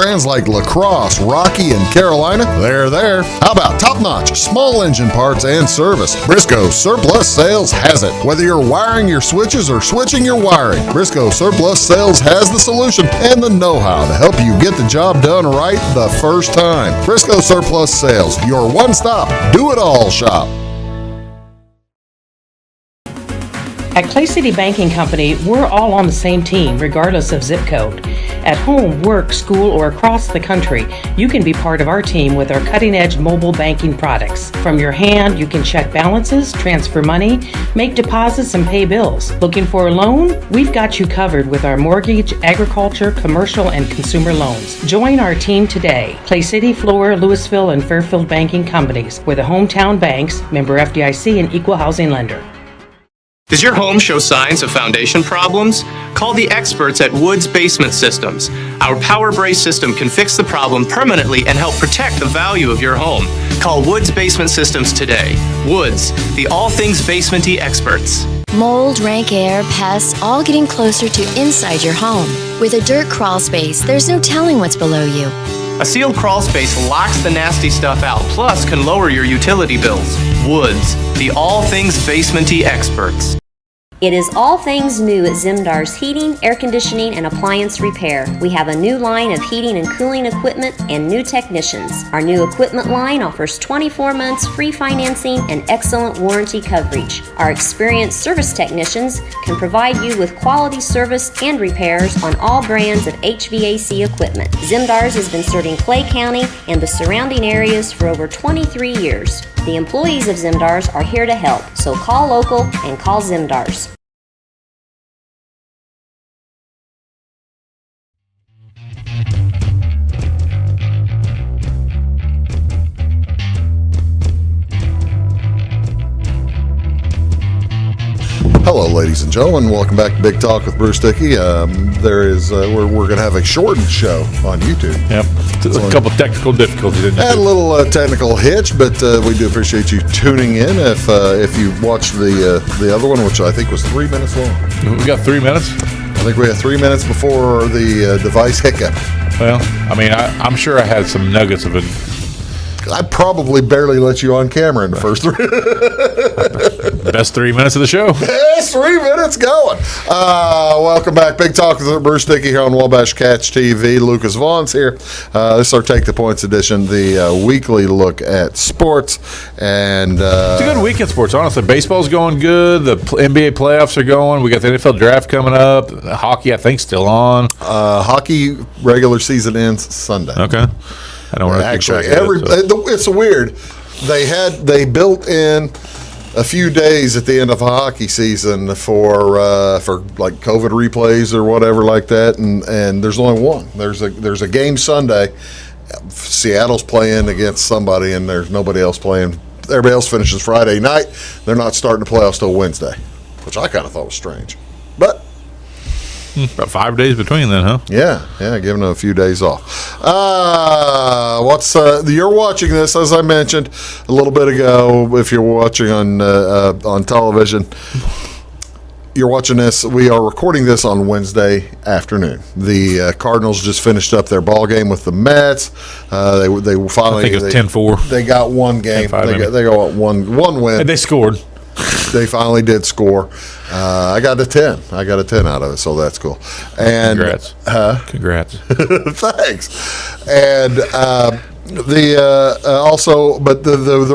brands like Lacrosse, Rocky, and Carolina, they're there. How about top-notch small engine parts and service? Briscoe Surplus Sales has it. Whether you're wiring your switches or switching your wiring, Briscoe Surplus Sales has the solution and the know-how to help you get the job done right the first time. Briscoe Surplus Sales, your one-stop, do-it-all shop. At Clay City Banking Company, we're all on the same team, regardless of zip code. At home, work, school, or across the country, you can be part of our team with our cutting-edge mobile banking products. From your hand, you can check balances, transfer money, make deposits, and pay bills. Looking for a loan? We've got you covered with our mortgage, agriculture, commercial, and consumer loans. Join our team today. Clay City, Flora, Louisville, and Fairfield Banking Companies. We're the hometown banks, member FDIC, and equal housing lender. Does your home show signs of foundation problems? Call the experts at Woods Basement Systems. Our Power Brace system can fix the problem permanently and help protect the value of your home. Call Woods Basement Systems today. Woods, the all things basement-y experts. Mold, rank air, pests, all getting closer to inside your home. With a dirt crawl space, there's no telling what's below you. A sealed crawl space locks the nasty stuff out, plus can lower your utility bills. Woods, the all things basement-y experts. It is all things new at Zimdar's Heating, Air Conditioning, and Appliance Repair. We have a new line of heating and cooling equipment and new technicians. Our new equipment line offers 24 months free financing and excellent warranty coverage. Our experienced service technicians can provide you with quality service and repairs on all brands of HVAC equipment. Zimdar's has been serving Clay County and the surrounding areas for over 23 years. The employees of Zimdar's are here to help, so call local and call Zimdar's. Hello, ladies and gentlemen. Welcome back to Big Talk with Bruce Dickey. We're going to have a shortened show on YouTube. Yep, a couple technical difficulties. Had a little technical hitch, but we do appreciate you tuning in. If you watched the other one, which I think was 3 minutes long. We got 3 minutes. I think we had 3 minutes before the device hiccup. Well, I mean, I'm sure I had some nuggets of it. I probably barely let you on camera in the first 3. Best 3 minutes of the show. Best 3 minutes going. Welcome back. Big Talk with Bruce Dickey here on Wabash Catch TV. Lucas Vaughn's here. This is our Take the Points edition, the weekly look at sports. And it's a good week in sports, honestly. Baseball's going good. The NBA playoffs are going. We got the NFL draft coming up. Hockey, I think, still on. Hockey regular season ends Sunday. Okay. I don't really actually it's weird. They built in a few days at the end of a hockey season for like COVID replays or whatever like that, and there's only one. There's a game Sunday. Seattle's playing against somebody, and there's nobody else playing. Everybody else finishes Friday night. They're not starting the playoffs till Wednesday, which I kind of thought was strange, but. About 5 days between then, huh? Yeah, giving them a few days off. You're watching this, as I mentioned a little bit ago. If you're watching on television, you're watching this. We are recording this on Wednesday afternoon. The Cardinals just finished up their ball game with the Mets. They finally. I think it was 10-4. They got one game. They got one win. And they scored. They finally did score. I got a 10. I got a 10 out of it, so that's cool. And congrats. Congrats. Thanks. And the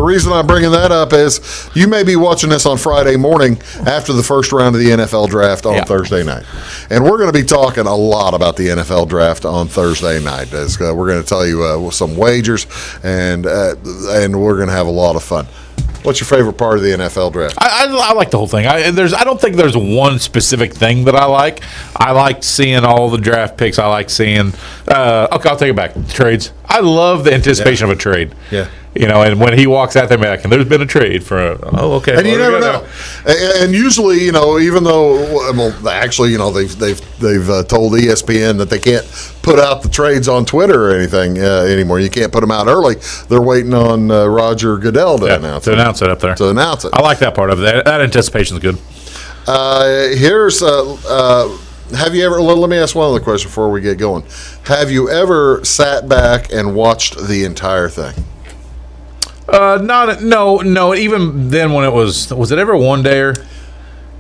reason I'm bringing that up is you may be watching this on Friday morning after the first round of the NFL draft on Thursday night. And we're going to be talking a lot about the NFL draft on Thursday night. We're going to tell you some wagers, and we're going to have a lot of fun. What's your favorite part of the NFL draft? I like the whole thing. I don't think there's one specific thing that I like. I like seeing all the draft picks. I like seeing. I'll take it back. Trades. I love the anticipation of a trade. Yeah. And when he walks out there, back, and there's been a trade for. Okay. And you never know. And usually, even though, actually, they've told ESPN that they can't put out the trades on Twitter or anything anymore. You can't put them out early. They're waiting on Roger Goodell to announce it. To announce it up there. To announce it. I like that part of it. That anticipation is good. Here's Have you ever? Let me ask one other question before we get going. Have you ever sat back and watched the entire thing? No. Even then, when it was it ever one day or?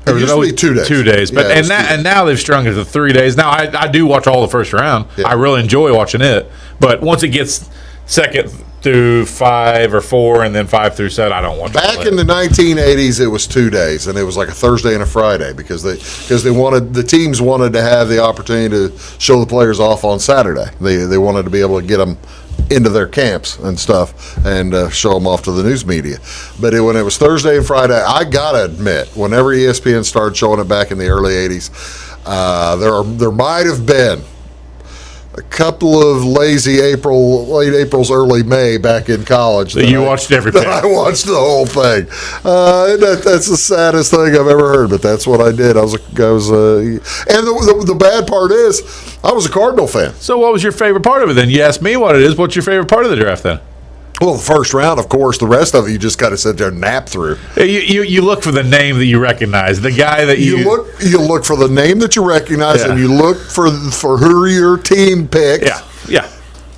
It used to be 2 days. 2 days, but and now they've strung it to 3 days. Now I do watch all the first round. Yeah. I really enjoy watching it, but once it gets second through 5 or 4, and then 5 through 7, I don't watch. Back in the 1980s, it was 2 days, and it was like a Thursday and a Friday because the teams wanted to have the opportunity to show the players off on Saturday. They wanted to be able to get them into their camps and stuff and show them off to the news media. But when it was Thursday and Friday, I gotta admit, whenever ESPN started showing it back in the early 80s, there might have been a couple of lazy late April's, early May back in college. You watched every pick. I watched the whole thing. That's the saddest thing I've ever heard, but that's what I did. And the bad part is, I was a Cardinal fan. So what was your favorite part of it then? You asked me what it is. What's your favorite part of the draft then? Well, the first round, of course. The rest of it, you just got to sit there and nap through. You look for the name that you recognize, the guy that you look for the name that you recognize, and you look for who your team picks. Yeah.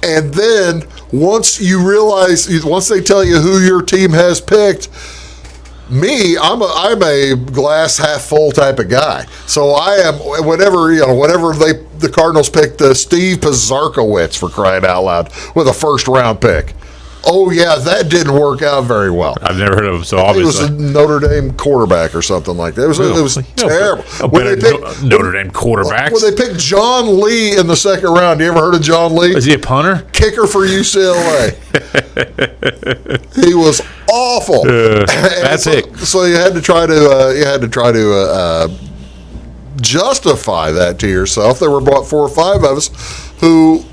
And then once they tell you who your team has picked, I'm a glass half full type of guy. So I am whenever the Cardinals picked Steve Pizarkowicz, for crying out loud, with a first round pick. Oh, yeah, that didn't work out very well. I've never heard of him, so obviously. It was a Notre Dame quarterback or something like that. It was terrible. Notre Dame quarterbacks. When they picked John Lee in the second round, you ever heard of John Lee? Is he a punter? Kicker for UCLA. He was awful. That's it. So you had to try to justify that to yourself. There were about 4 or 5 of us who.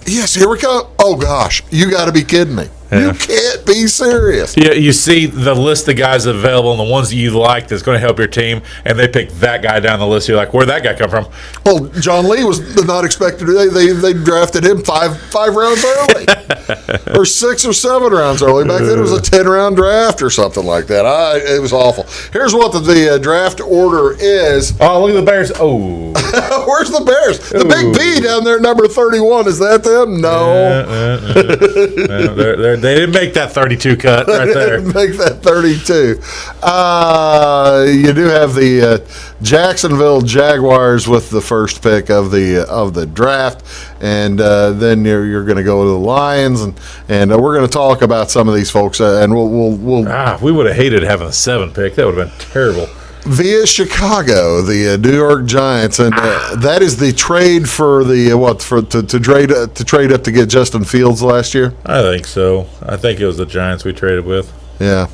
Yes, here we go. Oh, gosh. You got to be kidding me. Yeah. You can't be serious. Yeah, you see the list of guys available and the ones that you like that's going to help your team, and they pick that guy down the list. You're like, where'd that guy come from? Well, John Lee was not expected. They drafted him five rounds early, or 6 or 7 rounds early. Back then, it was a 10-round draft or something like that. It was awful. Here's what the draft order is. Oh, look at the Bears. Oh. Where's the Bears? The Big B down there, number 31. Is that them? No. They didn't make that 32 cut right there. They didn't make that 32. You do have the Jacksonville Jaguars with the first pick of the draft, and then you're going to go to the Lions, and we're going to talk about some of these folks, and we'll we would have hated having a 7 pick. That would have been terrible. Via Chicago, the New York Giants, and that is the trade for the to trade up to get Justin Fields last year. I think so. I think it was the Giants we traded with. Yeah.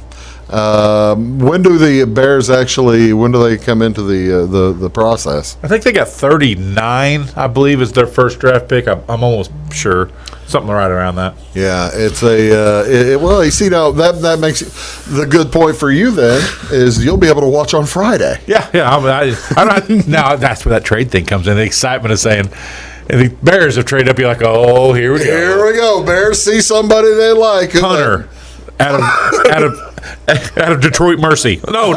When do the Bears when do they come into the process? I think they got 39, I believe, is their first draft pick. I'm almost sure. Something right around that. Yeah, it's well, you see, now that makes the good point for you then is you'll be able to watch on Friday. Yeah. Now that's where that trade thing comes in. The excitement of saying, and the Bears have traded up. You're like, oh, here we go. Here we go. Bears see somebody they like. Hunter out of Detroit Mercy. No.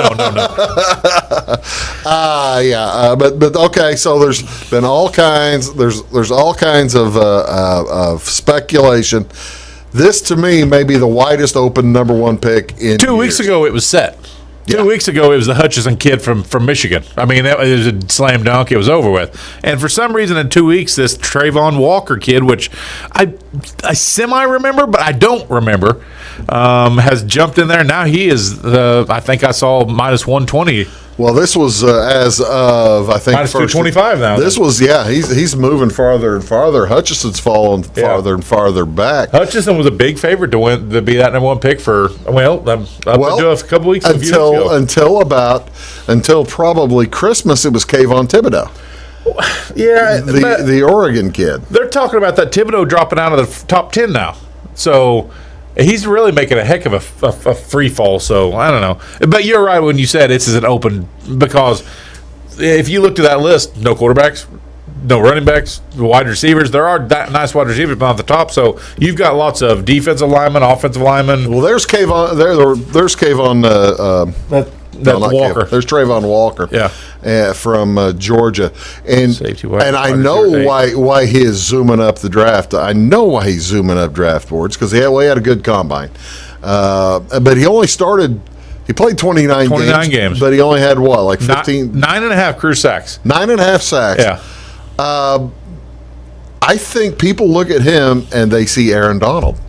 But okay. So there's been all kinds. There's all kinds of speculation. This to me may be the widest open number 1 pick in 2 weeks ago. It was set. 2 weeks ago, it was the Hutchinson kid from Michigan. I mean, it was a slam dunk. It was over with. And for some reason, in 2 weeks, this Trayvon Walker kid, which I semi-remember, but I don't remember, has jumped in there. Now he is, I think I saw minus 120. Well, this was as of, I think, minus 225 now. This was, he's moving farther and farther. Hutchinson's falling farther and farther back. Hutchinson was a big favorite to be that number 1 pick for, a couple weeks ago. Until probably Christmas, it was Kayvon Thibodeau. Yeah. The Oregon kid. They're talking about that Thibodeau dropping out of the top 10 now. So he's really making a heck of a free fall, so I don't know. But you're right when you said this is an open, because if you looked at that list, no quarterbacks, no running backs, wide receivers. There are nice wide receivers on the top, so you've got lots of defensive linemen, offensive linemen. Well, there's Kayvon. There's Kayvon. That's not Walker. Campbell. There's Trayvon Walker. Yeah. From Georgia, and Safety wide, and I wide know receiver, why he is zooming up the draft. I know why he's zooming up draft boards because he had a good combine, but he only started. He played 29 games, but he only had what, like 15, 9.5 career sacks, 9.5 sacks. Yeah. I think people look at him and they see Aaron Donald.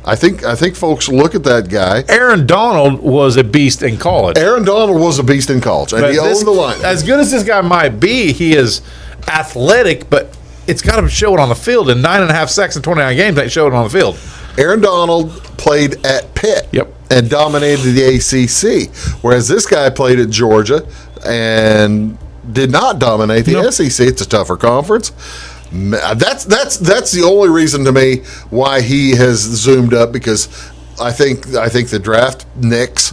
I think folks look at that guy. Aaron Donald was a beast in college. Aaron Donald was a beast in college, and he owned the line. As good as this guy might be, he is athletic, but it's got to show it on the field. In 9.5 sacks in 29 games, they show it on the field. Aaron Donald played at Pitt. Yep. And dominated the ACC, whereas this guy played at Georgia and did not dominate the SEC. It's a tougher conference. That's the only reason to me why he has zoomed up, because I think the draft nicks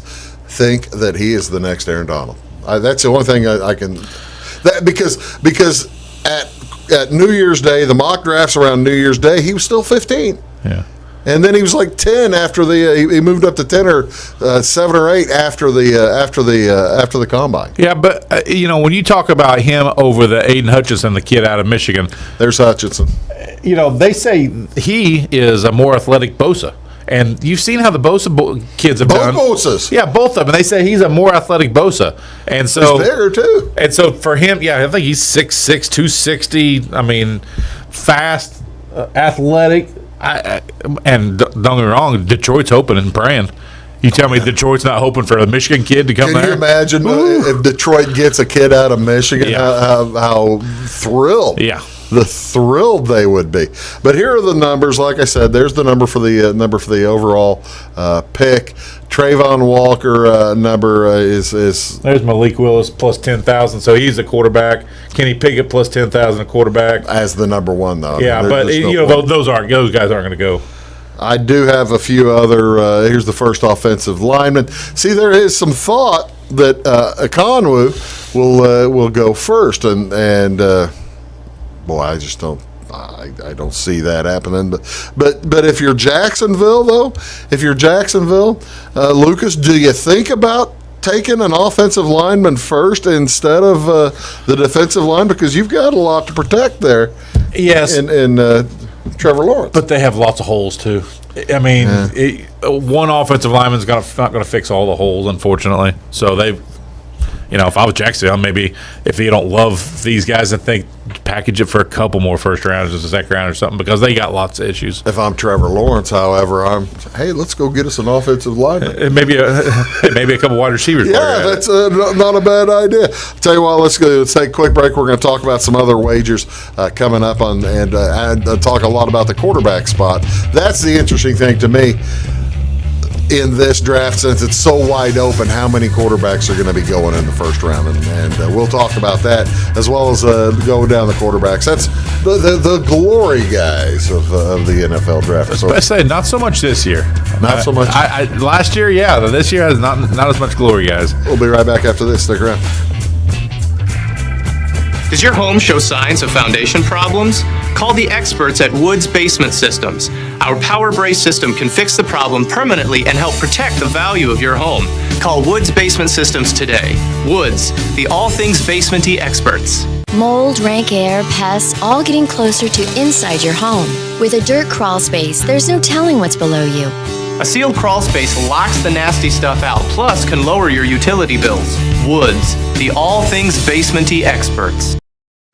think that he is the next Aaron Donald. That's the only thing I can. Because at New Year's Day, the mock drafts around New Year's Day, he was still 15. Yeah. And then he was like 10 after he moved up to 10 or 7 or 8 after the combine. Yeah, but when you talk about him over the Aiden Hutchinson, the kid out of Michigan, there's Hutchinson. They say he is a more athletic Bosa, and you've seen how the Bosa kids have done. Both Bosas. Yeah, both of them. They say he's a more athletic Bosa, and so he's bigger too. And so for him, I think he's 6'6", 260. I mean, fast, athletic. And don't get me wrong, Detroit's hoping and praying. You tell me Detroit's not hoping for a Michigan kid to come there? Can you imagine if Detroit gets a kid out of Michigan, how thrilled? Yeah. The thrilled they would be. But here are the numbers. Like I said, there's the number for the overall pick. Trayvon Walker number is there's Malik Willis plus 10,000, so he's a quarterback. Kenny Pickett plus 10,000 a quarterback as the number one though. Yeah, but those guys aren't going to go. I do have a few other. Here's the first offensive lineman. See, there is some thought that Ekonwu will go first, and boy, I just don't. I don't see that happening. But if you're Jacksonville, Lucas, do you think about taking an offensive lineman first instead of the defensive line, because you've got a lot to protect there? Yes, in Trevor Lawrence, but they have lots of holes too. I mean, one offensive lineman's not going to fix all the holes, unfortunately. So they've. If I was Jacksonville, maybe if you don't love these guys, I think package it for a couple more first rounders, a second round or something, because they got lots of issues. If I'm Trevor Lawrence, however, hey, let's go get us an offensive lineman. Maybe a couple wide receivers. Yeah, that's not a bad idea. I'll tell you what, let's take a quick break. We're going to talk about some other wagers coming up and talk a lot about the quarterback spot. That's the interesting thing to me in this draft, since it's so wide open, how many quarterbacks are going to be going in the first round, and we'll talk about that, as well as go down the quarterbacks. That's the glory guys of the NFL draft. I say not so much this year. Not so much. Last year, yeah. This year has not as much glory guys. We'll be right back after this. Stick around. Does your home show signs of foundation problems? Call the experts at Woods Basement Systems. Our power brace system can fix the problem permanently and help protect the value of your home. Call Woods Basement Systems today. Woods, the all things basementy experts. Mold, rank air, pests, all getting closer to inside your home. With a dirt crawl space, there's no telling what's below you. A sealed crawl space locks the nasty stuff out, plus can lower your utility bills. Woods, the all things basementy experts.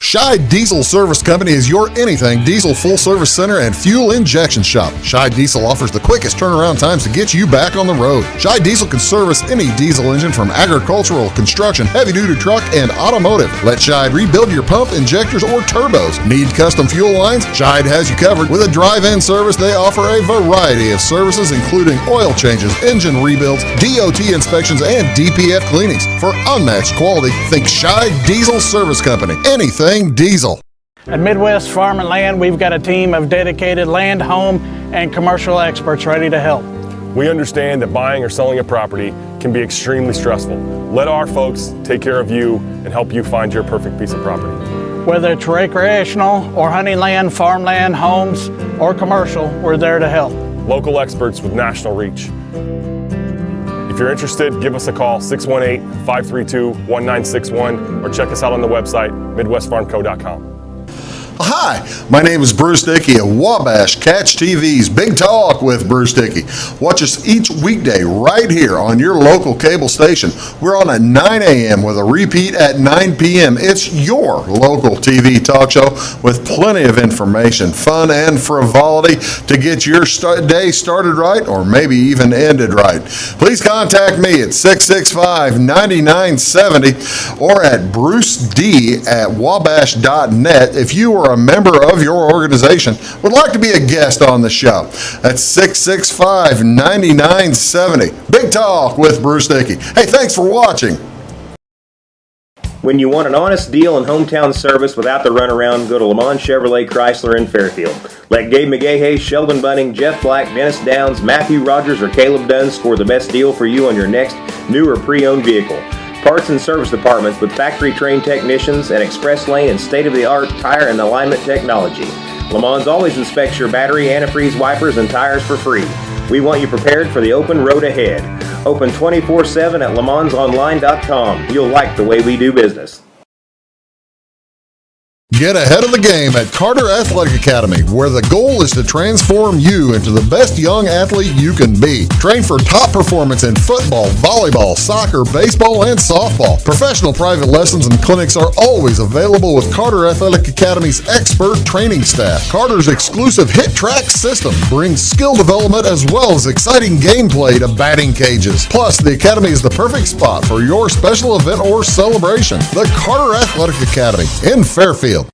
Scheid Diesel Service Company is your anything diesel full-service center and fuel injection shop. Scheid Diesel offers the quickest turnaround times to get you back on the road. Scheid Diesel can service any diesel engine from agricultural, construction, heavy-duty truck, and automotive. Let Scheid rebuild your pump, injectors, or turbos. Need custom fuel lines? Scheid has you covered. With a drive-in service, they offer a variety of services, including oil changes, engine rebuilds, DOT inspections, and DPF cleanings. For unmatched quality, think Scheid Diesel Service Company. Anything diesel. At Midwest Farm and Land, we've got a team of dedicated land, home, and commercial experts ready to help. We understand that buying or selling a property can be extremely stressful. Let our folks take care of you and help you find your perfect piece of property. Whether it's recreational or hunting land, farmland, homes, or commercial, we're there to help. Local experts with national reach. If you're interested, give us a call, 618-532-1961, or check us out on the website, MidwestFarmCo.com. Hi, my name is Bruce Dickey of Wabash Catch TV's Big Talk with Bruce Dickey. Watch us each weekday right here on your local cable station. We're on at 9 a.m. with a repeat at 9 p.m. It's your local TV talk show with plenty of information, fun, and frivolity to get your day started right or maybe even ended right. Please contact me at 665-9970 or at bruced@wabash.net if you are a member of your organization would like to be a guest on the show. That's 665-9970. Big Talk with Bruce Dickey. Hey, thanks for watching. When you want an honest deal and hometown service without the runaround, go to Lamont Chevrolet Chrysler in Fairfield. Let Gabe McGahey, Sheldon Bunning, Jeff Black, Dennis Downs, Matthew Rogers, or Caleb Dunn score the best deal for you on your next new or pre-owned vehicle. Parts and service departments with factory-trained technicians and express lane and state-of-the-art tire and alignment technology. Lamont always inspects your battery, antifreeze, wipers, and tires for free. We want you prepared for the open road ahead. Open 24/7 at LaMonsOnline.com. You'll like the way we do business. Get ahead of the game at Carter Athletic Academy, where the goal is to transform you into the best young athlete you can be. Train for top performance in football, volleyball, soccer, baseball, and softball. Professional private lessons and clinics are always available with Carter Athletic Academy's expert training staff. Carter's exclusive Hit Track system brings skill development as well as exciting gameplay to batting cages. Plus, the Academy is the perfect spot for your special event or celebration. The Carter Athletic Academy in Fairfield.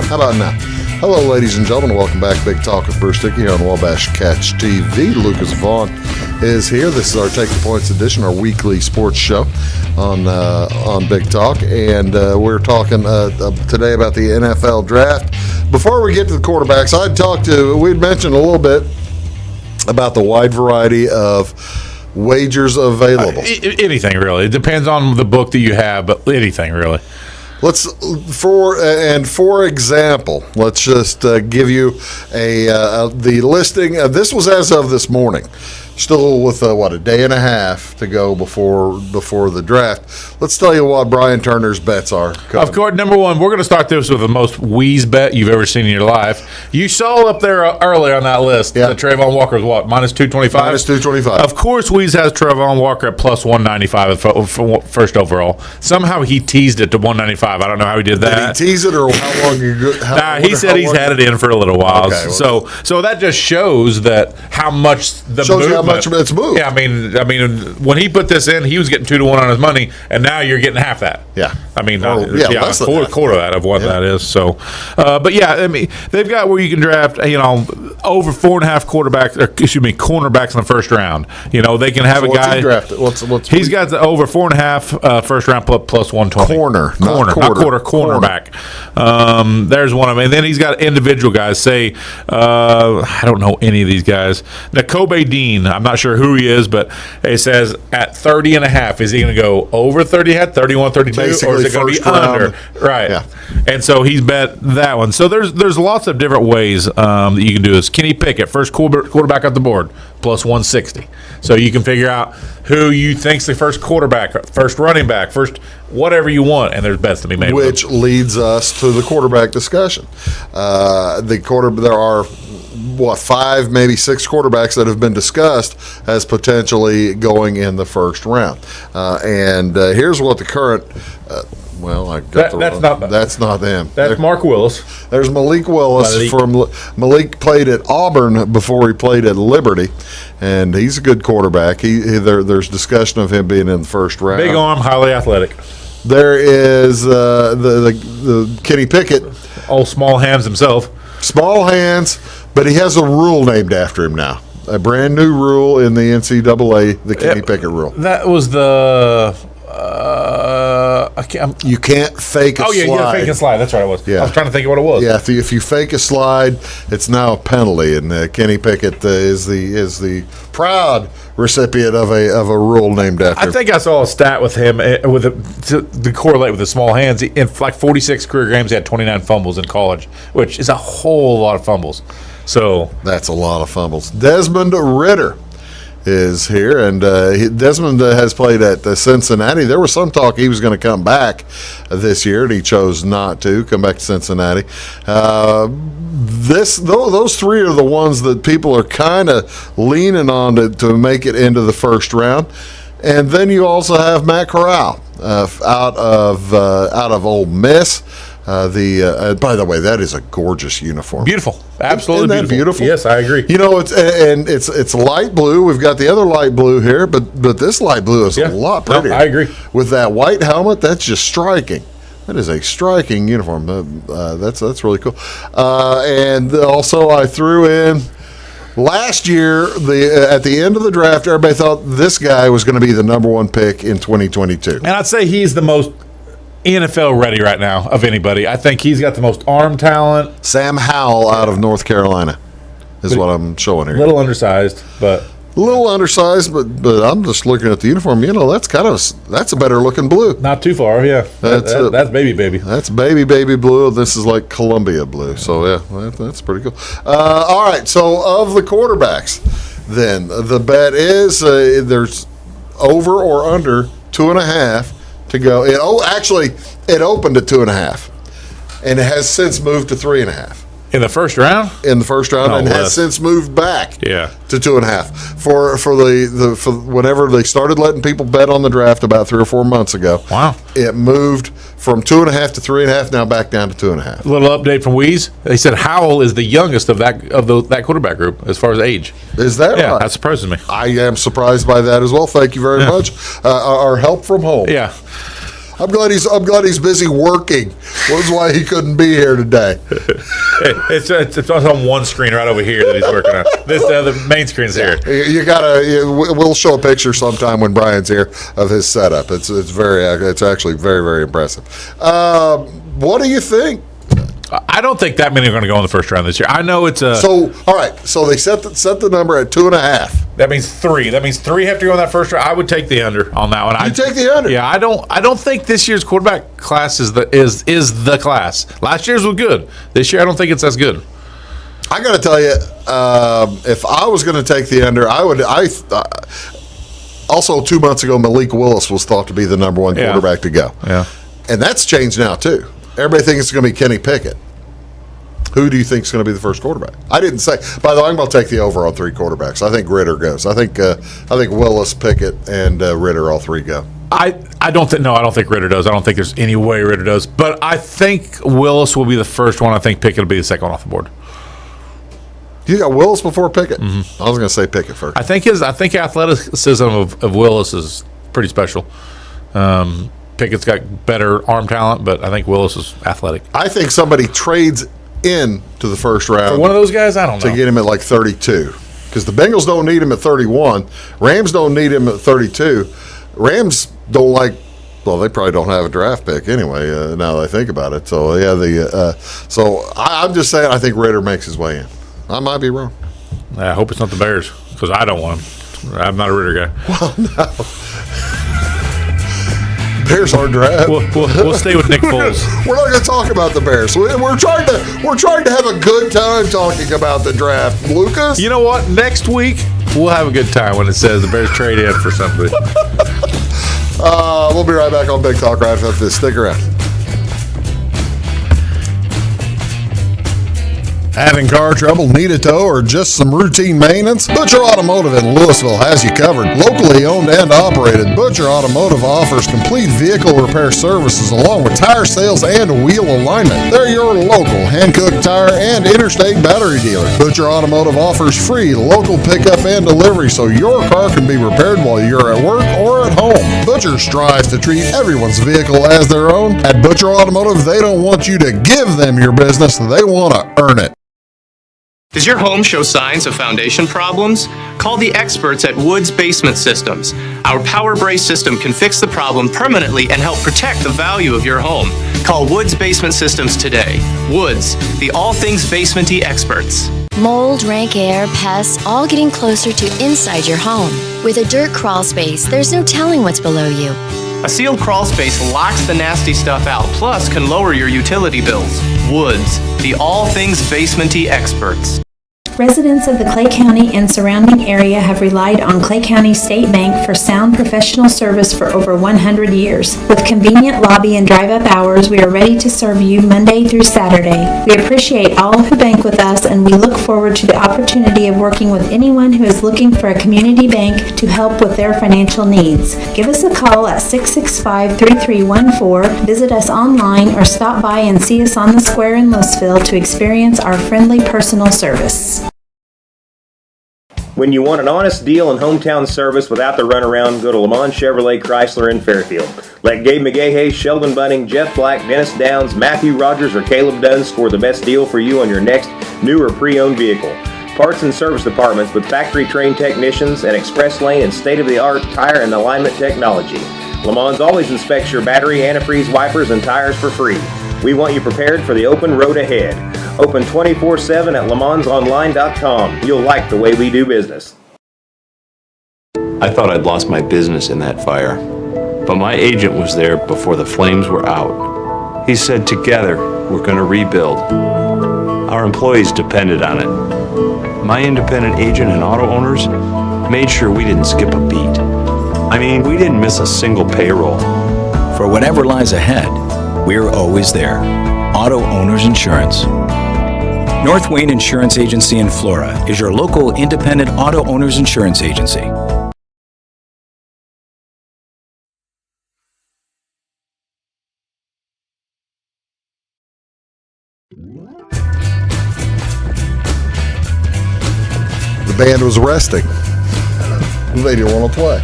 How about now? Hello, ladies and gentlemen. Welcome back to Big Talk with Bruce Dickey on Wabash Catch TV. Lucas Vaughan is here. This is our Take the Points edition, our weekly sports show on Big Talk, and we're talking today about the NFL draft. Before we get to the quarterbacks, we'd mentioned a little bit about the wide variety of wagers available. Anything really. It depends on the book that you have, but anything really. For example, let's just give you the listing. This was as of this morning. Still with a day and a half to go before the draft. Let's tell you what Brian Turner's bets are. Of course, number one, we're going to start this with the most wheeze bet you've ever seen in your life. You saw up there early on that list that Trayvon Walker is what, minus 225? Minus 225. Of course, Wheeze has Trayvon Walker at plus 195 for first overall. Somehow he teased it to 195. I don't know how he did that. Did he tease it or how long? He said he's had it in for a little while. Okay, well, so that just shows that how much the movement. How much it's moved. Yeah, I mean, when he put this in, he was getting 2-1 on his money, and now you're getting half that. Yeah, I mean, quarter of that of what that is. So, but yeah, I mean, they've got where you can draft, over 4.5 cornerbacks in the first round. They can have a guy. What's he's got the over 4.5 first round plus 120. Cornerback. There's one of them, and then he's got individual guys. Say, I don't know any of these guys. Nakobe Dean. I'm not sure who he is, but it says at 30.5. Is he going to go over 30, 31, 32, basically, or is it going to be under? Right. Yeah. And so he's bet that one. So there's lots of different ways that you can do this. Kenny Pickett, first quarterback off the board, plus 160. So you can figure out who you think's the first quarterback, first running back, first whatever you want, and there's bets to be made. Which leads us to the quarterback discussion. There are 5, maybe 6 quarterbacks that have been discussed as potentially going in the first round. And here's what the current. That's not them. That's Mark Willis. There's Malik Willis. Malik played at Auburn before he played at Liberty, and he's a good quarterback. There's discussion of him being in the first round. Big arm, highly athletic. There is the Kenny Pickett. Old small hands himself. Small hands, but he has a rule named after him now. A brand new rule in the NCAA, the Kenny Pickett rule. That was the You can't fake a slide. Oh, yeah, you got to fake a slide. That's right, it was. Yeah. I was trying to think of what it was. Yeah, if you fake a slide, it's now a penalty, and Kenny Pickett is the proud recipient of a rule named after. I think I saw a stat with him to correlate with the small hands. In like 46 career games, he had 29 fumbles in college, which is a whole lot of fumbles. So that's a lot of fumbles. Desmond Ridder is here, and Desmond has played at Cincinnati. There was some talk he was going to come back this year, and he chose not to come back to Cincinnati. Those three are the ones that people are kind of leaning on to make it into the first round. And then you also have Matt Corral out of Ole Miss. By the way, that is a gorgeous uniform. Beautiful, absolutely. Isn't that beautiful? Yes, I agree. You know, it's light blue. We've got the other light blue here, but this light blue is a lot prettier. No, I agree. With that white helmet, that's just striking. That is a striking uniform. That's really cool. And also, I threw in. Last year, at the end of the draft, everybody thought this guy was going to be the number one pick in 2022. And I'd say he's the most NFL ready right now of anybody. I think he's got the most arm talent. Sam Howell out of North Carolina is what I'm showing here. A little undersized, but I'm just looking at the uniform. You know, that's a better looking blue. Not too far, yeah. That's baby. That's baby blue. This is like Columbia blue. So yeah, that's pretty cool. All right, so of the quarterbacks, then the bet is there's over or under 2.5 to go. It opened at 2.5, and it has since moved to 3.5. In the first round? In the first round, and has since moved back to 2.5. For whenever they started letting people bet on the draft about 3 or 4 months ago. Wow. It moved from 2.5 to 3.5, now back down to 2.5. A little update from Weeze. They said Howell is the youngest of that quarterback group as far as age. Is that right? Yeah, that surprises me. I am surprised by that as well. Thank you very much. Our help from home. Yeah. I'm glad he's busy working. That's why he couldn't be here today. It's on one screen right over here that he's working on. The main screen's here. We'll show a picture sometime when Brian's here of his setup. It's actually very, very impressive. What do you think? I don't think that many are going to go in the first round this year. I know it's a all right. So they set the number at 2.5. That means 3. That means 3 have to go in that first round. I would take the under on that one. You take the under? Yeah, I don't think this year's quarterback class is the class. Last year's was good. This year I don't think it's as good. I got to tell you, if I was going to take the under, I would. Also, 2 months ago, Malik Willis was thought to be the number one quarterback to go. Yeah, and that's changed now too. Everybody thinks it's going to be Kenny Pickett. Who do you think is going to be the first quarterback? I didn't say. By the way, I'm going to take the over on 3 quarterbacks. I think Ridder goes. I think Willis, Pickett, and Ridder all 3 go. I don't think Ridder does. I don't think there's any way Ridder does. But I think Willis will be the first one. I think Pickett will be the second one off the board. You got Willis before Pickett? Mm-hmm. I was going to say Pickett first. I think athleticism of Willis is pretty special. Pickett's got better arm talent, but I think Willis is athletic. I think somebody trades in to the first round. For one of those guys, I don't know. To get him at like 32. Because the Bengals don't need him at 31. Rams don't need him at 32. Rams don't they probably don't have a draft pick anyway, now that I think about it. So, yeah, so I'm just saying I think Ridder makes his way in. I might be wrong. I hope it's not the Bears, because I don't want him. I'm not a Ridder guy. Well, no. Bears aren't draft. We'll stay with Nick Foles. We're not going to talk about the Bears. We're trying to have a good time talking about the draft, Lucas. You know what? Next week we'll have a good time when it says the Bears trade in for somebody. We'll be right back on Big Talk right after this. Stick around. Having car trouble, need a tow, or just some routine maintenance? Butcher Automotive in Louisville has you covered. Locally owned and operated, Butcher Automotive offers complete vehicle repair services along with tire sales and wheel alignment. They're your local Hankook tire and interstate battery dealer. Butcher Automotive offers free local pickup and delivery so your car can be repaired while you're at work or at home. Butcher strives to treat everyone's vehicle as their own. At Butcher Automotive, they don't want you to give them your business, they want to earn it. Does your home show signs of foundation problems? Call the experts at Woods Basement Systems. Our Power Brace system can fix the problem permanently and help protect the value of your home. Call Woods Basement Systems today. Woods, the all things basement-y experts. Mold, rank air, pests, all getting closer to inside your home. With a dirt crawl space, there's no telling what's below you. A sealed crawl space locks the nasty stuff out, plus can lower your utility bills. Woods, the all things basement-y experts. Residents of the Clay County and surrounding area have relied on Clay County State Bank for sound professional service for over 100 years. With convenient lobby and drive-up hours, we are ready to serve you Monday through Saturday. We appreciate all who bank with us, and we look forward to the opportunity of working with anyone who is looking for a community bank to help with their financial needs. Give us a call at 665-3314, visit us online, or stop by and see us on the square in Louisville to experience our friendly personal service. When you want an honest deal and hometown service without the runaround, go to Lamont Chevrolet Chrysler in Fairfield. Let Gabe McGahey, Sheldon Bunning, Jeff Black, Dennis Downs, Matthew Rogers, or Caleb Dunn score the best deal for you on your next new or pre-owned vehicle. Parts and service departments with factory-trained technicians, and express lane and state-of-the-art tire and alignment technology. Lamont always inspects your battery, antifreeze, wipers, and tires for free. We want you prepared for the open road ahead. Open 24/7 at LeMansOnline.com. You'll like the way we do business. I thought I'd lost my business in that fire, but my agent was there before the flames were out. He said, together, we're going to rebuild. Our employees depended on it. My independent agent and auto owners made sure we didn't skip a beat. I mean, we didn't miss a single payroll. For whatever lies ahead, we're always there. Auto Owners Insurance. North Wayne Insurance Agency in Flora is your local independent auto owners insurance agency. The band was resting. They didn't want to play.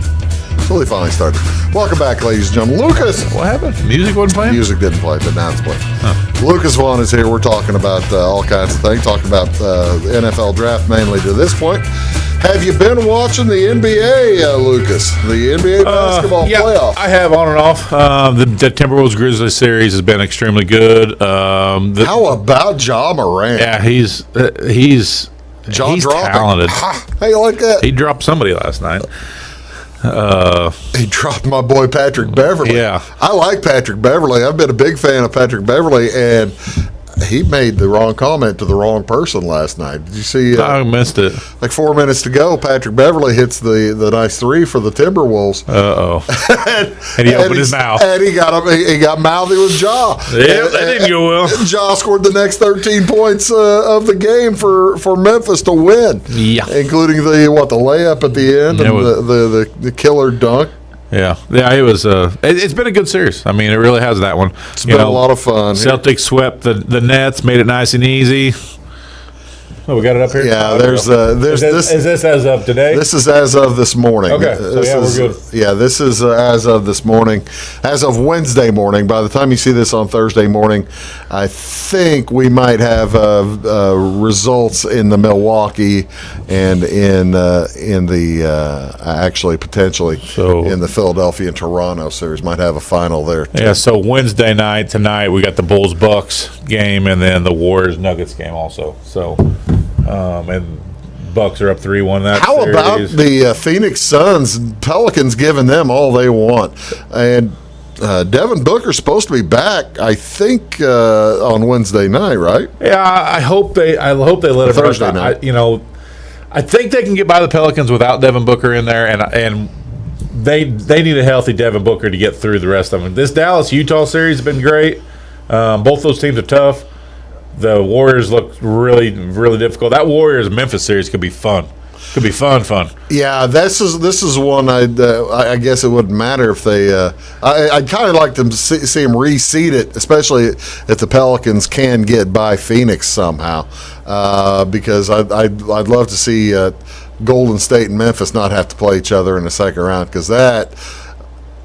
So they finally started. Welcome back, ladies and gentlemen. Lucas. What happened? Music wasn't playing? Music didn't play, but now it's playing. Huh. Lucas Vaughan is here. We're talking about all kinds of things. Talking about the NFL draft mainly to this point. Have you been watching the NBA, Lucas? The NBA basketball playoff? I have on and off. The Timberwolves Grizzlies series has been extremely good. How about Ja Morant? Yeah, he's talented. How you like that? He dropped somebody last night. He dropped my boy Patrick Beverley. Yeah. I like Patrick Beverley. I've been a big fan of Patrick Beverley, and he made the wrong comment to the wrong person last night. Did you see? I missed it. Like 4 minutes to go, Patrick Beverley hits the nice three for the Timberwolves. And he opened his mouth. And he got mouthy with Ja. Yeah, that didn't go well. Ja scored the next 13 points of the game for Memphis to win. Yeah, including the layup at the end and the killer dunk. Yeah, it was. It's been a good series. I mean, it really has that one. It's been a lot of fun. Celtics swept the Nets, made it nice and easy. Oh, we got it up here. Yeah, is this as of today? This is as of this morning. Okay, we're good. Yeah, this is as of this morning, as of Wednesday morning. By the time you see this on Thursday morning, I think we might have results in the Milwaukee and in the actually potentially in the Philadelphia and Toronto series. Might have a final there too. Yeah, so Wednesday night tonight we got the Bulls-Bucks game and then the Warriors-Nuggets game also. So. And Bucks are up 3-1 that How series. about the Phoenix Suns? Pelicans giving them all they want. And Devin Booker's supposed to be back, I think, on Wednesday night, right? Yeah, I hope they let him Thursday night. I think they can get by the Pelicans without Devin Booker in there, and they need a healthy Devin Booker to get through the rest of them. This Dallas-Utah series has been great. Both those teams are tough. The Warriors look really, really difficult. That Warriors-Memphis series could be fun. Could be fun. Yeah, this is one I guess it wouldn't matter if they. I'd kind of like to see them reseed it, especially if the Pelicans can get by Phoenix somehow, because I'd love to see Golden State and Memphis not have to play each other in the second round, because that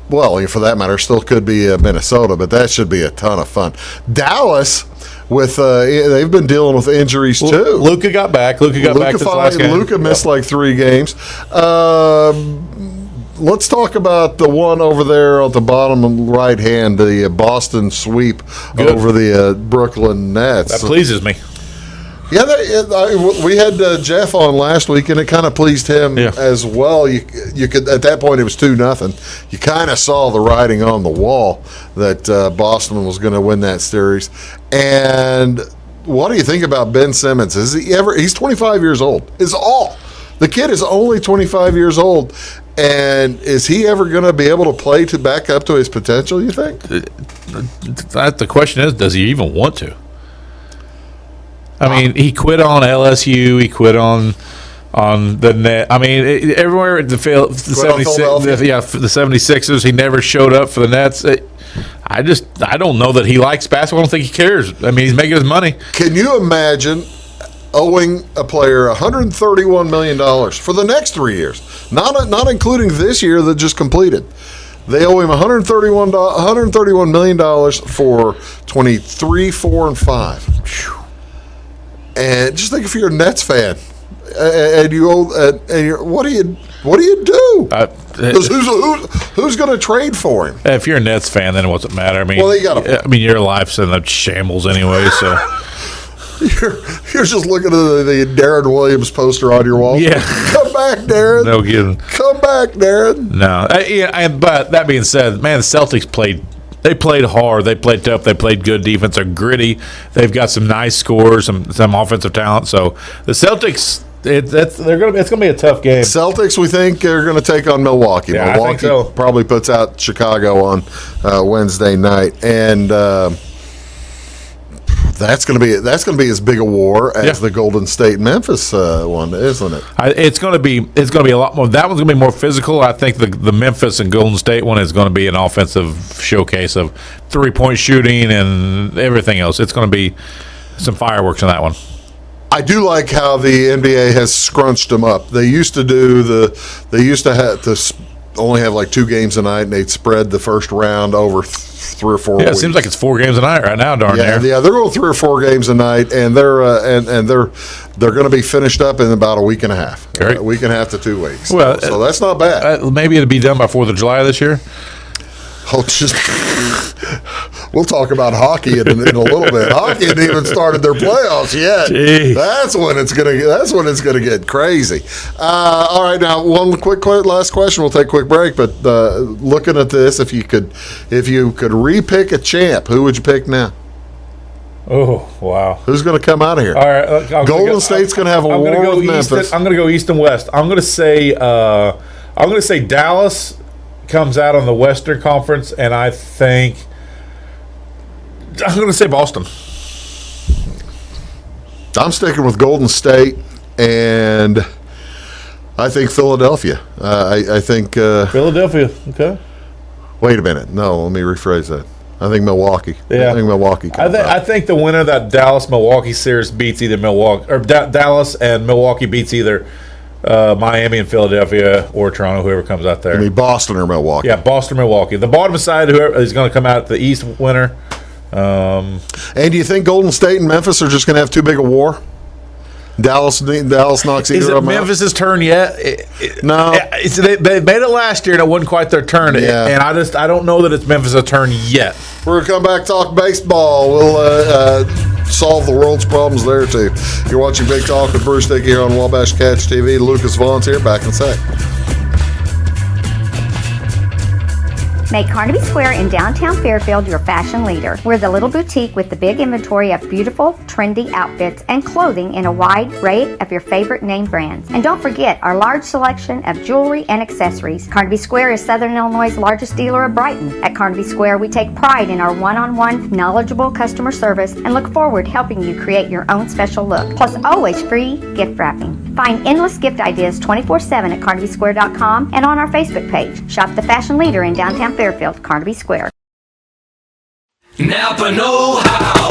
well, for that matter, still could be Minnesota, but that should be a ton of fun. Dallas, with they've been dealing with injuries too. Luka got back. Luka got back this last game. Luka missed like 3 games. Let's talk about the one over there at the bottom right hand, the Boston sweep over the Brooklyn Nets. That pleases me. Yeah, we had Jeff on last week, and it kind of pleased him as well. You could, at that point, it was 2-0. You kind of saw the writing on the wall that Boston was going to win that series. And what do you think about Ben Simmons? He's 25 years old. Is all. The kid is only 25 years old. And is he ever going to be able to play to back up to his potential, you think? The question is, does he even want to? I mean, he quit on LSU. He quit on the net. I mean, everywhere the 76ers, he never showed up for the Nets. I don't know that he likes basketball. I don't think he cares. I mean, he's making his money. Can you imagine owing a player $131 million for the next 3 years, not including this year that just completed? They owe him $131 million for 23, 4, and 5. And just think if you're a Nets fan, and you owe, what do you do? Who's going to trade for him? If you're a Nets fan, then it doesn't matter. I mean, your life's in the shambles anyway. So you're just looking at the Darren Williams poster on your wall. Yeah, come back, Darren. No kidding. Come back, Darren. No, but that being said, man, the Celtics played. They played hard. They played tough. They played good defense. They're gritty. They've got some nice scores, some offensive talent. So the Celtics, it's going to be a tough game. Celtics, we think, are going to take on Milwaukee. Yeah, Milwaukee I think so. Probably puts out Chicago on Wednesday night, and that's going to be as big a war as the Golden State Memphis one, isn't it? It's going to be a lot more. That one's going to be more physical. I think the Memphis and Golden State one is going to be an offensive showcase of 3-point shooting and everything else. It's going to be some fireworks in that one. I do like how the NBA has scrunched them up. They used to have to only have like 2 games a night, and they'd spread the first round over 3 or 4 weeks. It seems like it's 4 games a night right now, darn near. Yeah, they're going 3 or 4 games a night, and they're going to be finished up in about a week and a half. Great. A week and a half to 2 weeks. Well, so that's not bad. Maybe it'll be done by 4th of July this year. We'll talk about hockey in a little bit. Hockey hasn't even started their playoffs yet. Jeez. That's when it's gonna get crazy. All right, now one quick last question. We'll take a quick break. But looking at this, if you could repick a champ, who would you pick now? Oh, wow. Who's going to come out of here? All right. Golden State's going to have a war with Memphis. I'm going to go East and West. I'm going to say Dallas comes out on the Western Conference, and I think I'm going to say Boston. I'm sticking with Golden State, and I think Philadelphia. I think Philadelphia. Okay. Wait a minute. No, let me rephrase that. I think Milwaukee. Yeah. I think Milwaukee. I think the winner of that Dallas-Milwaukee series beats either Dallas and Milwaukee beats either Miami and Philadelphia or Toronto, whoever comes out there. I mean Boston or Milwaukee. Yeah, Boston or Milwaukee. The bottom side, whoever is going to come out the East winner. And do you think Golden State and Memphis are just going to have too big a war? Dallas knocks either of them out. Is it Memphis' turn yet? No. They made it last year, and it wasn't quite their turn. Yeah. And I don't know that it's Memphis' turn yet. We're going to come back, talk baseball. We'll solve the world's problems there, too. You're watching Big Talk with Bruce Dickey here on Wabash Catch TV. Lucas Vaughn's here. Back in a sec. Make Carnaby Square in downtown Fairfield your fashion leader. We're the little boutique with the big inventory of beautiful, trendy outfits and clothing in a wide array of your favorite name brands. And don't forget our large selection of jewelry and accessories. Carnaby Square is Southern Illinois' largest dealer of Brighton. At Carnaby Square, we take pride in our one-on-one, knowledgeable customer service and look forward to helping you create your own special look. Plus, always free gift wrapping. Find endless gift ideas 24/7 at CarnabySquare.com and on our Facebook page. Shop the fashion leader in downtown Fairfield, Carnaby Square. Napa know-how.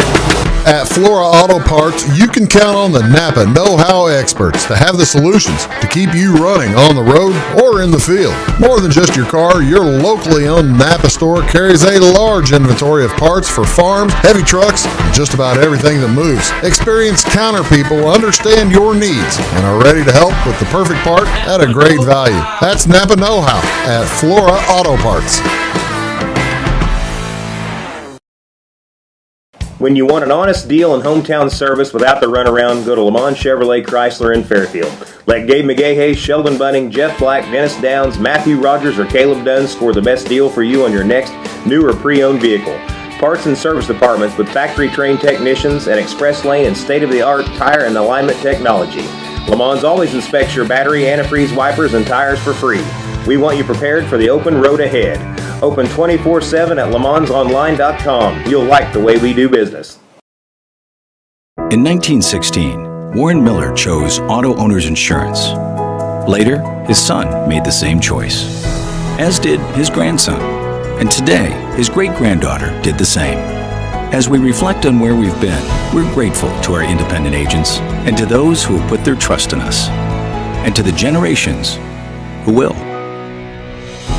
At Flora Auto Parts, you can count on the Napa know-how experts to have the solutions to keep you running on the road or in the field. More than just your car, your locally owned Napa store carries a large inventory of parts for farms, heavy trucks, and just about everything that moves. Experienced counter people understand your needs and are ready to help with the perfect part at a great value. That's Napa know-how at Flora Auto Parts. When you want an honest deal and hometown service without the runaround, go to Lamont Chevrolet Chrysler in Fairfield. Let Gabe McGahey, Sheldon Bunning, Jeff Black, Dennis Downs, Matthew Rogers, or Caleb Dunn score the best deal for you on your next new or pre-owned vehicle. Parts and service departments with factory-trained technicians and express lane and state-of-the-art tire and alignment technology. Lamont's always inspects your battery, antifreeze, wipers, and tires for free. We want you prepared for the open road ahead. Open 24/7 at LaMonsOnline.com. You'll like the way we do business. In 1916, Warren Miller chose Auto Owners Insurance. Later, his son made the same choice, as did his grandson. And today, his great-granddaughter did the same. As we reflect on where we've been, we're grateful to our independent agents and to those who have put their trust in us, and to the generations who will.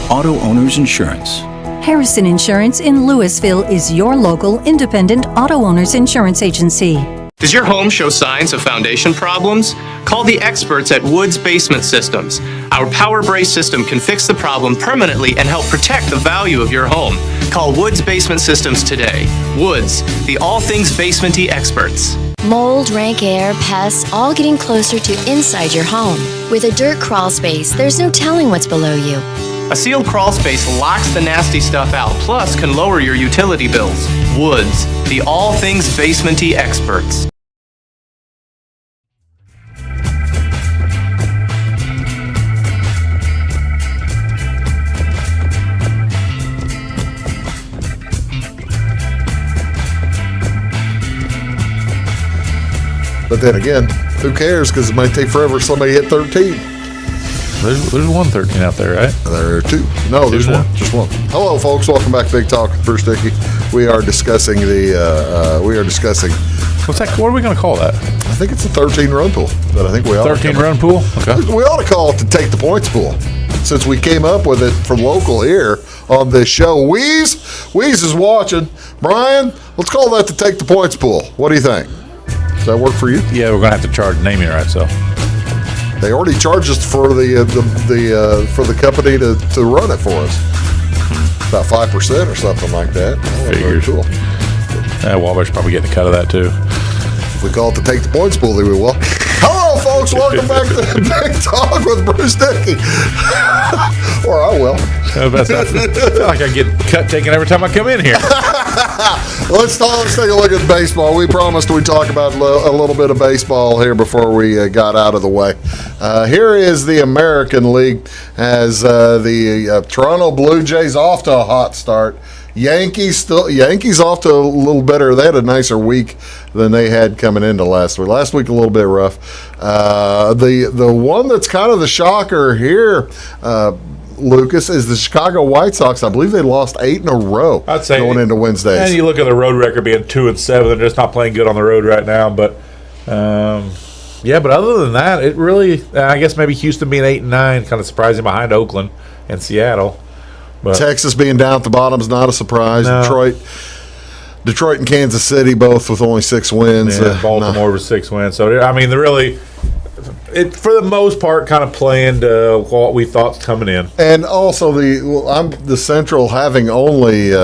Auto Owners Insurance. Harrison Insurance in Louisville is your local independent auto owners insurance agency. Does your home show signs of foundation problems? Call the experts at Woods Basement Systems. Our Power Brace system can fix the problem permanently and help protect the value of your home. Call Woods Basement Systems today. Woods, the all things basementy experts. Mold, rank air, pests, all getting closer to inside your home. With a dirt crawl space, there's no telling what's below you. A sealed crawl space locks the nasty stuff out, plus can lower your utility bills. Woods, the all things basementy experts. But then again, who cares? Because it might take forever somebody hit 13. There's one 13 out there, right? There are two. No, there's one. Just one. Hello, folks. Welcome back to Big Talk with Bruce Dickey. We are discussing What's that? What are we going to call that? I think it's a 13-run pool. But I think we ought 13-run pool? Okay. We ought to call it the Take the Points pool. Since we came up with it from local here on this show. Wheeze is watching. Brian, let's call that the Take the Points pool. What do you think? Does that work for you? Yeah, we're going to have to charge naming rights, so. They already charged us for the company to run it for us. About 5% or something like that. Figures. Cool. Wabash probably getting a cut of that too. If we call it the Take the Points pool, they will. Hello, folks. Welcome back to Big Talk with Bruce Dickey. Or I will. I feel like I get cut taken every time I come in here. Let's take a look at baseball. We promised we'd talk about a little bit of baseball here before we got out of the way. Here is the American League as the Toronto Blue Jays off to a hot start. Yankees off to a little better. They had a nicer week than they had coming into last week. Last week a little bit rough. The one that's kind of the shocker here, Lucas, is the Chicago White Sox. I believe they lost 8 in a row going into Wednesdays. And you look at the road record being 2-7. They're just not playing good on the road right now. But but other than that, it really, I guess maybe Houston being 8-9 kind of surprising behind Oakland and Seattle. But Texas being down at the bottom is not a surprise. No. Detroit and Kansas City both with only 6 wins. Yeah, Baltimore with 6 wins. So I mean, they're really, for the most part, kind of playing to what we thought's coming in. And also the Central having only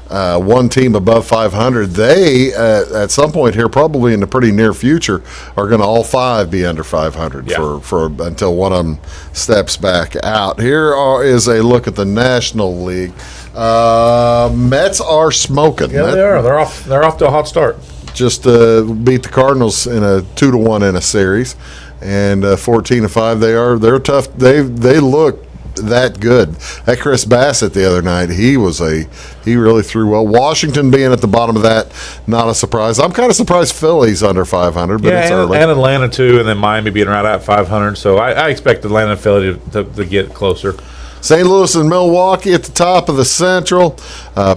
one team above 500. They at some point here, probably in the pretty near future, are going to all 5 be under 500 for until one of them steps back out. Here is a look at the National League. Mets are smoking. Yeah, they are. They're off to a hot start. Just beat the Cardinals in a 2-1 in a series, and 14-5. They're tough. They look that good. That Chris Bassett the other night, he was a he really threw well. Washington being at the bottom of that, not a surprise. I'm kind of surprised Philly's under 500, but it's early. And Atlanta too, and then Miami being right at 500. So I expect Atlanta and Philly to get closer. St. Louis and Milwaukee at the top of the Central.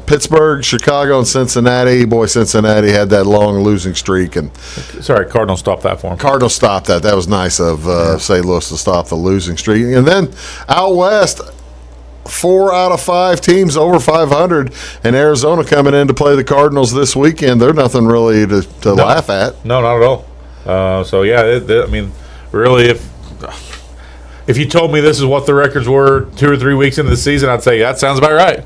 Pittsburgh, Chicago, and Cincinnati. Boy, Cincinnati had that long losing streak. And sorry, Cardinals stopped that for them. Cardinals stopped that. That was nice of St. Louis to stop the losing streak. And then out west, 4 out of 5 teams over 500, and Arizona coming in to play the Cardinals this weekend. They're nothing really to laugh at. No, not at all. So, yeah, I mean, really, if you told me this is what the records were 2 or 3 weeks into the season, I'd say that sounds about right.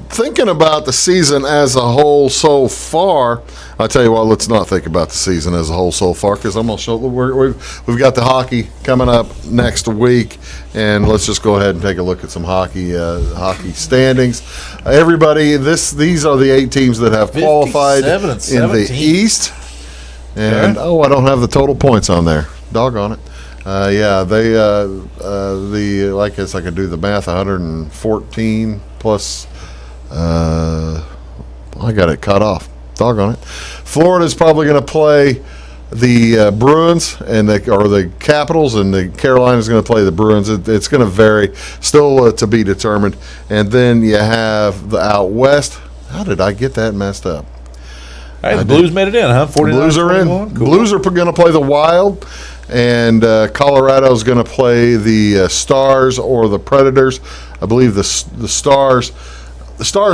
Thinking about the season as a whole so far, I tell you what, let's not think about the season as a whole so far, because I'm going to show we've got the hockey coming up next week, and let's just go ahead and take a look at some hockey standings. Everybody, these are the 8 teams that have qualified in the East, and I don't have the total points on there. Doggone it. I guess I can do the math. 114 plus. I got it cut off. Doggone it. Florida's probably going to play the Bruins or the Capitals, and the Carolina's going to play the Bruins. It's going to vary, still to be determined. And then you have the out west. How did I get that messed up? Hey, the Blues made it in, huh? The Blues are in. Cool. Blues are going to play the Wild. And Colorado's going to play the Stars or the Predators. I believe the Stars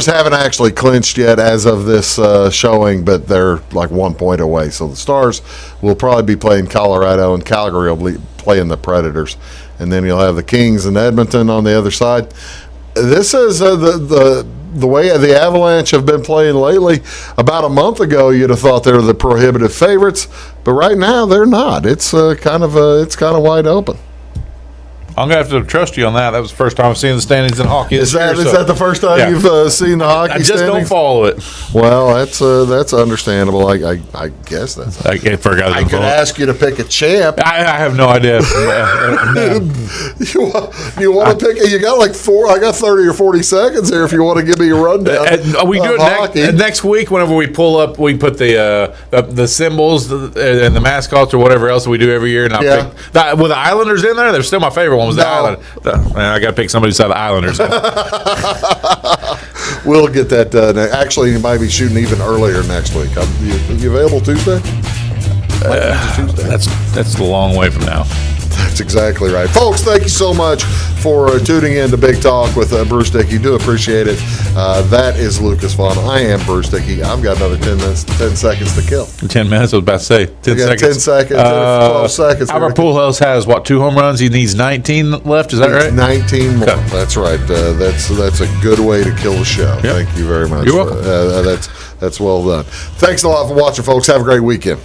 haven't actually clinched yet as of this showing, but they're like 1 point away. So the Stars will probably be playing Colorado, and Calgary will be playing the Predators. And then you'll have the Kings and Edmonton on the other side. This is the way the Avalanche have been playing lately. About a month ago, you'd have thought they were the prohibitive favorites, but right now they're not. It's kind of wide open. I'm gonna have to trust you on that. That was the first time I've seen the standings in hockey. Is that the first time you've seen the hockey? I just standings? don't follow it. Well, that's understandable. I guess that's. I could ask you to pick a champ. I have no idea. You want to pick? You got like 4. I got 30 or 40 seconds here. If you want to give me a rundown, we do it next week. Whenever we pull up, we put the symbols and the mascots or whatever else we do every year. And I pick with the Islanders in there. They're still my favorite one. Was the Island? I got to pick somebody beside the Islanders. We'll get that done. Actually, you might be shooting even earlier next week. You available Tuesday? Tuesday. That's a long way from now. That's exactly right. Folks, thank you so much for tuning in to Big Talk with Bruce Dickey. Do appreciate it. That is Lucas Vaughn. I am Bruce Dickey. I've got another 10 seconds to kill. 10 minutes, I was about to say. 10 seconds. 10 seconds, 12 seconds. Albert Pujols has, 2 home runs? He needs 19 left, is that right? 19 more. Okay. That's right. That's a good way to kill the show. Yep. Thank you very much. You're welcome. That's well done. Thanks a lot for watching, folks. Have a great weekend.